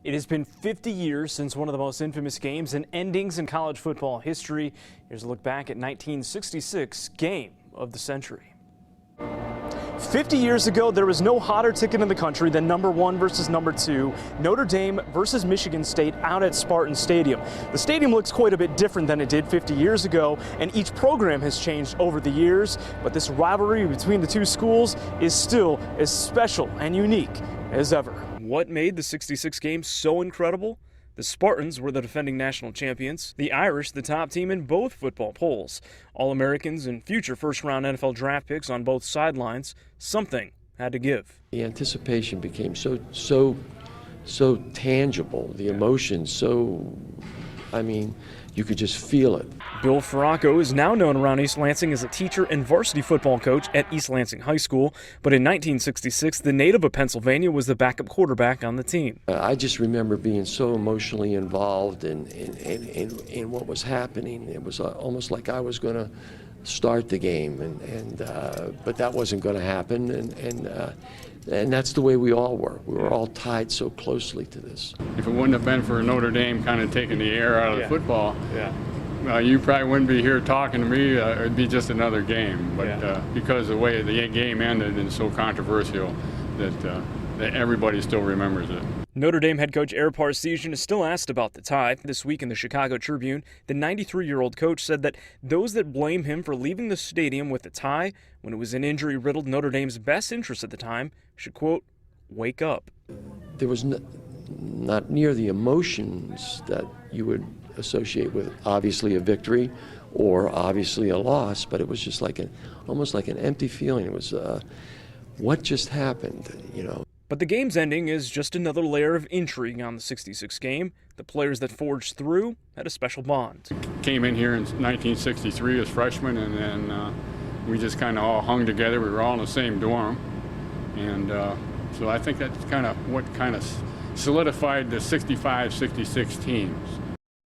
It has been 50 years since one of the most infamous games and endings in college football history. Here's a look back at 1966 game of the century. 50 years ago, there was no hotter ticket in the country than #1 versus #2, Notre Dame versus Michigan State out at Spartan Stadium. The stadium looks quite a bit different than it did 50 years ago, and each program has changed over the years, but this rivalry between the two schools is still as special and unique as ever. What made the 66 game so incredible? The Spartans were the defending national champions, the Irish the top team in both football polls, All-Americans and future first-round NFL draft picks on both sidelines. Something had to give. The anticipation became so tangible, the emotion you could just feel it. Bill Farraco is now known around East Lansing as a teacher and varsity football coach at East Lansing High School, but in 1966, the native of Pennsylvania was the backup quarterback on the team. I just remember being so emotionally involved in what was happening. It was almost like I was going to start the game, but that wasn't going to happen, and that's the way we all were. We were all tied so closely to this. If it wouldn't have been for Notre Dame kind of taking the air out of football, you probably wouldn't be here talking to me. It'd be just another game. But because of the way the game ended and so controversial, that everybody still remembers it. Notre Dame head coach Eric Parseghian is still asked about the tie. This week in the Chicago Tribune, the 93-year-old coach said that those that blame him for leaving the stadium with the tie when it was in injury-riddled Notre Dame's best interest at the time should, quote, wake up. There was not near the emotions that you would associate with obviously a victory or obviously a loss, but it was just like almost like an empty feeling. It was what just happened, you know. But the game's ending is just another layer of intrigue on the 66 game. The players that forged through had a special bond. Came in here in 1963 as freshmen, and then we just kind of all hung together. We were all in the same dorm, and so I think that's kind of what kind of solidified the 65-66 teams.